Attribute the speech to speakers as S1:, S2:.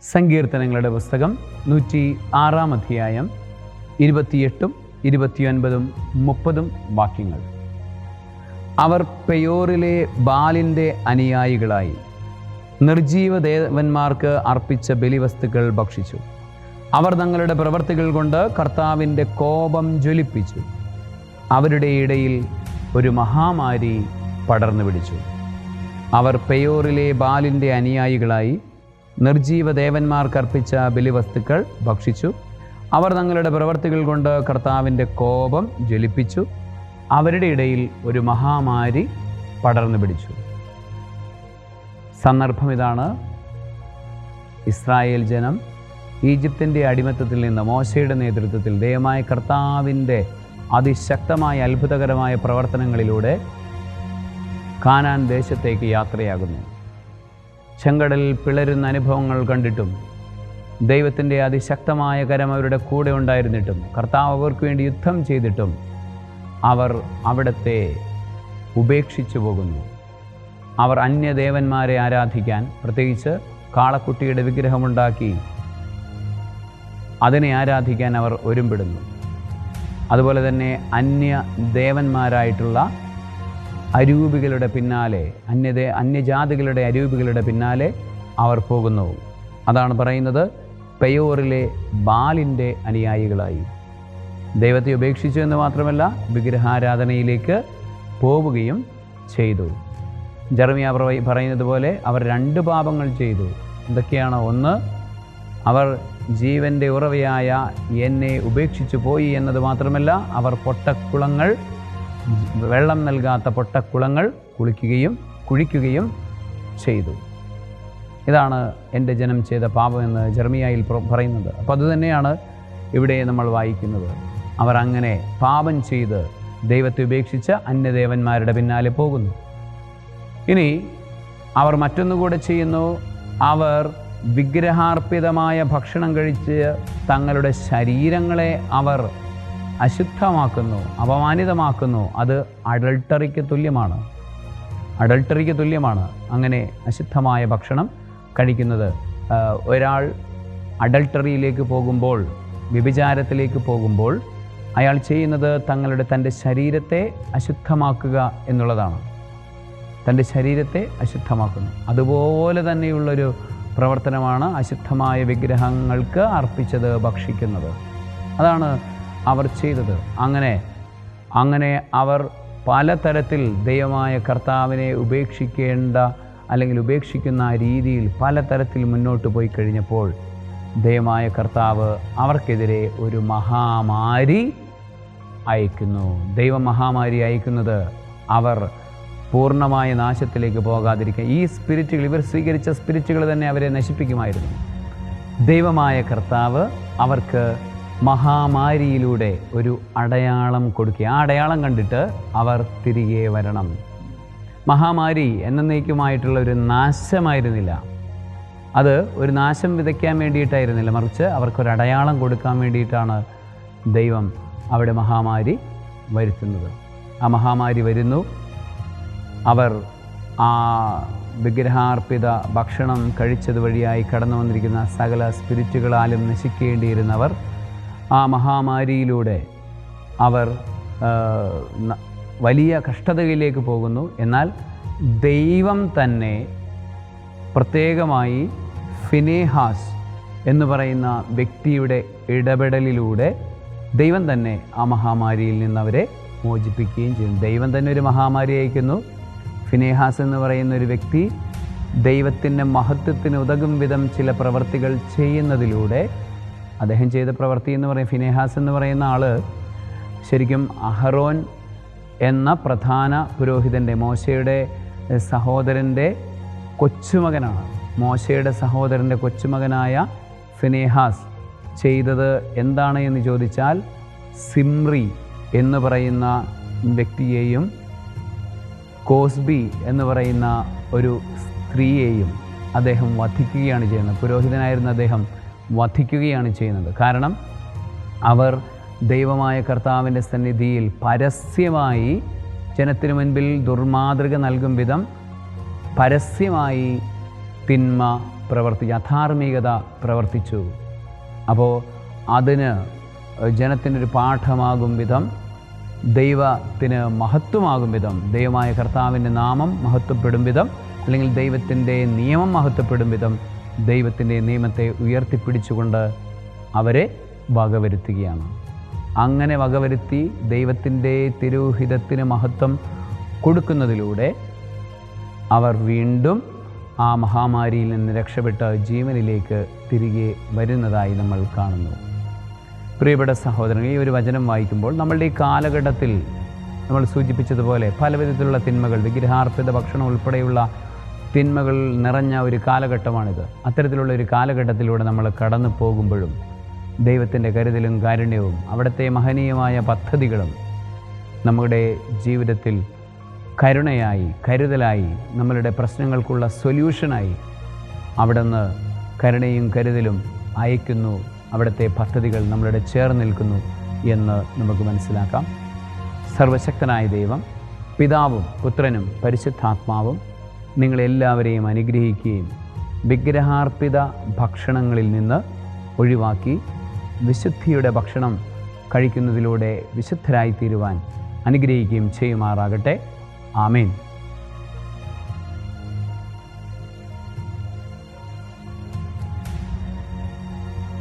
S1: സങ്കീർത്തനങ്ങളുടെ പുസ്തകം 106 അധ്യായം 28, 29, 30 വാക്യങ്ങൾ. അവർ പെയോറിലെ ബാലിൻ്റെ അനുയായികളായി നിർജീവ ദേവന്മാർക്ക് അർപ്പിച്ച ബലിവസ്തുക്കൾ ഭക്ഷിച്ചു. അവർ തങ്ങളുടെ പ്രവർത്തികൾ കൊണ്ട് കർത്താവിൻ്റെ കോപം ജ്വലിപ്പിച്ചു. അവരുടെ ഇടയിൽ ഒരു മഹാമാരി പടർന്നു പിടിച്ചു. അവർ പെയോറിലെ ബാലിൻ്റെ അനുയായികളായി നിർജീവ ദേവന്മാർക്കർപ്പിച്ച ബലിവസ്തുക്കൾ ഭക്ഷിച്ചു. അവർ തങ്ങളുടെ പ്രവർത്തികൾ കൊണ്ട് കർത്താവിൻ്റെ കോപം ജ്വലിപ്പിച്ചു. അവരുടെ ഇടയിൽ ഒരു മഹാമാരി പടർന്നു പിടിച്ചു. സന്ദർഭം ഇതാണ്: ഇസ്രായേൽ ജനം ഈജിപ്തിൻ്റെ അടിമത്തത്തിൽ നിന്ന് മോശയുടെ നേതൃത്വത്തിൽ ദൈവമായ കർത്താവിൻ്റെ അതിശക്തമായ അത്ഭുതകരമായ പ്രവർത്തനങ്ങളിലൂടെ കാനാൻ ദേശത്തേക്ക് യാത്രയാകുന്നു. ചെങ്കടലിൽ പിളരുന്ന അനുഭവങ്ങൾ കണ്ടിട്ടും ദൈവത്തിൻ്റെ അതിശക്തമായ കരം അവരുടെ കൂടെ ഉണ്ടായിരുന്നിട്ടും കർത്താവ് അവർക്ക് വേണ്ടി യുദ്ധം ചെയ്തിട്ടും അവർ അവിടത്തെ ഉപേക്ഷിച്ചു പോകുന്നു. അവർ അന്യദേവന്മാരെ ആരാധിക്കാൻ, പ്രത്യേകിച്ച് കാളക്കുട്ടിയുടെ വിഗ്രഹമുണ്ടാക്കി അതിനെ ആരാധിക്കാൻ അവർ ഒരുമ്പെടുന്നു. അതുപോലെ തന്നെ അന്യദേവന്മാരായിട്ടുള്ള അരൂപികളുടെ പിന്നാലെ, അന്യജാതികളുടെ അരൂപികളുടെ പിന്നാലെ അവർ പോകുന്നു. അതാണ് പറയുന്നത്, പെയോറിലെ ബാലിൻ്റെ അനുയായികളായി. ദൈവത്തെ ഉപേക്ഷിച്ചു എന്ന് മാത്രമല്ല, വിഗ്രഹാരാധനയിലേക്ക് പോവുകയും ചെയ്തു. ജെറമ്യാ പറയുന്നത് പോലെ അവർ 2 പാപങ്ങൾ ചെയ്തു. എന്തൊക്കെയാണ്? ഒന്ന്, അവർ ജീവൻ്റെ ഉറവയായ എന്നെ ഉപേക്ഷിച്ചു പോയി എന്നത് മാത്രമല്ല, അവർ പൊട്ടക്കുളങ്ങൾ, വെള്ളം നൽകാത്ത പൊട്ടക്കുളങ്ങൾ കുഴിക്കുകയും ചെയ്തു. ഇതാണ് എൻ്റെ ജനം ചെയ്ത പാപമെന്ന് ജെറമ്യായിൽ പറയുന്നത്. അപ്പോൾ അതുതന്നെയാണ് ഇവിടെ നമ്മൾ വായിക്കുന്നത്. അവർ അങ്ങനെ പാപം ചെയ്ത് ദൈവത്തെ ഉപേക്ഷിച്ച് അന്യദേവന്മാരുടെ പിന്നാലെ പോകുന്നു. ഇനി അവർ മറ്റൊന്നുകൂടെ ചെയ്യുന്നു. അവർ വിഗ്രഹാർപ്പിതമായ ഭക്ഷണം കഴിച്ച് തങ്ങളുടെ ശരീരങ്ങളെ അവർ അശുദ്ധമാക്കുന്നു, അപമാനിതമാക്കുന്നു. അത് അഡൾട്ടറിക്ക് തുല്യമാണ്. അങ്ങനെ അശുദ്ധമായ ഭക്ഷണം കഴിക്കുന്നത്. ഒരാൾ അഡൾട്ടറിയിലേക്ക് പോകുമ്പോൾ, വ്യഭിചാരത്തിലേക്ക് പോകുമ്പോൾ അയാൾ ചെയ്യുന്നത് തൻ്റെ ശരീരത്തെ അശുദ്ധമാക്കുക എന്നുള്ളതാണ്. തൻ്റെ ശരീരത്തെ അശുദ്ധമാക്കുന്നു. അതുപോലെ തന്നെയുള്ളൊരു പ്രവർത്തനമാണ് അശുദ്ധമായ വിഗ്രഹങ്ങൾക്ക് അർപ്പിച്ചത് ഭക്ഷിക്കുന്നത്. അതാണ് അവർ ചെയ്തത്. അങ്ങനെ അവർ പലതരത്തിൽ ദൈവമായ കർത്താവിനെ ഉപേക്ഷിക്കുന്ന രീതിയിൽ പലതരത്തിൽ മുന്നോട്ട് പോയി കഴിഞ്ഞപ്പോൾ ദൈവമായ കർത്താവ് അവർക്കെതിരെ ഒരു മഹാമാരി അയക്കുന്നു. ദൈവം മഹാമാരി അയക്കുന്നത് അവർ പൂർണ്ണമായ നാശത്തിലേക്ക് പോകാതിരിക്കാൻ. ഈ സ്പിരിറ്റുകൾ, ഇവർ സ്വീകരിച്ച സ്പിരിറ്റുകൾ തന്നെ അവരെ നശിപ്പിക്കുമായിരുന്നു. ദൈവമായ കർത്താവ് അവർക്ക് മഹാമാരിയിലൂടെ ഒരു അടയാളം കൊടുക്കുക. ആ അടയാളം കണ്ടിട്ട് അവർ തിരികെ വരണം. മഹാമാരി എന്നേക്കുമായിട്ടുള്ള ഒരു നാശമായിരുന്നില്ല. അത് ഒരു നാശം വിതയ്ക്കാൻ വേണ്ടിയിട്ടായിരുന്നില്ല, മറിച്ച് അവർക്കൊരു അടയാളം കൊടുക്കാൻ വേണ്ടിയിട്ടാണ് ദൈവം അവിടെ മഹാമാരി വരുത്തുന്നത്. ആ മഹാമാരി വരുന്നു. അവർ ആ വിഗ്രഹാർപ്പിത ഭക്ഷണം കഴിച്ചത് വഴിയായി കടന്നു വന്നിരിക്കുന്ന സകല സ്പിരിറ്റുകളാലും നശിക്കേണ്ടിയിരുന്നവർ ആ മഹാമാരിയിലൂടെ അവർ വലിയ കഷ്ടതയിലേക്ക് പോകുന്നു. എന്നാൽ ദൈവം തന്നെ പ്രത്യേകമായി ഫിനേഹാസ് എന്ന് പറയുന്ന വ്യക്തിയുടെ ഇടപെടലിലൂടെ ദൈവം തന്നെ ആ മഹാമാരിയിൽ നിന്ന് അവരെ മോചിപ്പിക്കുകയും ചെയ്യുന്നു. ദൈവം തന്നെ ഒരു മഹാമാരി അയക്കുന്നു. ഫിനേഹാസ് എന്ന് പറയുന്ന ഒരു വ്യക്തി ദൈവത്തിൻ്റെ മഹത്വത്തിന് ഉതകും വിധം ചില പ്രവർത്തികൾ ചെയ്യുന്നതിലൂടെ, അദ്ദേഹം ചെയ്ത പ്രവൃത്തി എന്ന് പറയും, ഫിനേഹാസ് എന്ന് പറയുന്ന ആൾ ശരിക്കും അഹറോൻ എന്ന പ്രധാന പുരോഹിതൻ്റെ, മോശയുടെ സഹോദരൻ്റെ കൊച്ചുമകനാണ്. മോശയുടെ സഹോദരൻ്റെ കൊച്ചുമകനായ ഫിനേഹാസ് ചെയ്തത് എന്താണ് എന്ന് ചോദിച്ചാൽ, സിമ്രി എന്ന് പറയുന്ന വ്യക്തിയെയും കോസ്ബി എന്ന് പറയുന്ന ഒരു സ്ത്രീയെയും അദ്ദേഹം വധിക്കുകയാണ് ചെയ്യുന്നത്. പുരോഹിതനായിരുന്ന അദ്ദേഹം വധിക്കുകയാണ് ചെയ്യുന്നത്. കാരണം അവർ ദൈവമായ കർത്താവിൻ്റെ സന്നിധിയിൽ പരസ്യമായി ജനത്തിനു മുൻപിൽ ദുർമാതൃക നൽകും വിധം പരസ്യമായി തിന്മ അധാർമികത പ്രവർത്തിച്ചു. അപ്പോൾ അതിന് ജനത്തിനൊരു പാഠമാകും വിധം, ദൈവത്തിന് മഹത്വമാകും വിധം, ദൈവമായ കർത്താവിൻ്റെ നാമം മഹത്വപ്പെടും വിധം, അല്ലെങ്കിൽ ദൈവത്തിൻ്റെ നിയമം മഹത്വപ്പെടും വിധം ദൈവത്തിൻ്റെ നിയമത്തെ ഉയർത്തിപ്പിടിച്ചുകൊണ്ട് അവരെ വകവരുത്തുകയാണ്. അങ്ങനെ വകവരുത്തി ദൈവത്തിൻ്റെ തിരുഹിതത്തിന് മഹത്വം കൊടുക്കുന്നതിലൂടെ അവർ വീണ്ടും ആ മഹാമാരിയിൽ നിന്ന് രക്ഷപ്പെട്ട് ജീവനിലേക്ക് തിരികെ വരുന്നതായി നമ്മൾ കാണുന്നു. പ്രിയപ്പെട്ട സഹോദരങ്ങൾ, ഈ ഒരു വചനം വായിക്കുമ്പോൾ നമ്മളുടെ ഈ കാലഘട്ടത്തിൽ നമ്മൾ സൂചിപ്പിച്ചതുപോലെ പല വിധത്തിലുള്ള തിന്മകൾ, വിഗ്രഹാർപ്പിത ഭക്ഷണം ഉൾപ്പെടെയുള്ള തിന്മകൾ നിറഞ്ഞ ഒരു കാലഘട്ടമാണിത്. അത്തരത്തിലുള്ള ഒരു കാലഘട്ടത്തിലൂടെ നമ്മൾ കടന്നു പോകുമ്പോഴും ദൈവത്തിൻ്റെ കരുതലും കാരുണ്യവും അവിടുത്തെ മഹനീയമായ പദ്ധതികളും നമ്മുടെ ജീവിതത്തിൽ കരുണയായി, കരുതലായി, നമ്മളുടെ പ്രശ്നങ്ങൾക്കുള്ള സൊല്യൂഷനായി അവിടുന്ന് കരുണയും കരുതലും അയക്കുന്നു. അവിടുത്തെ പദ്ധതികൾ നമ്മളുടെ ചേർന്ന് നിൽക്കുന്നു എന്ന് നമുക്ക് മനസ്സിലാക്കാം. സർവശക്തനായ ദൈവം, പിതാവും പുത്രനും പരിശുദ്ധാത്മാവും നിങ്ങളെല്ലാവരെയും അനുഗ്രഹിക്കുകയും വിഗ്രഹാർപ്പിത ഭക്ഷണങ്ങളിൽ നിന്ന് ഒഴിവാക്കി വിശുദ്ധിയുടെ ഭക്ഷണം കഴിക്കുന്നതിലൂടെ വിശുദ്ധരായി തീരുവാൻ അനുഗ്രഹിക്കുകയും ചെയ്യുമാറാകട്ടെ. ആമേൻ.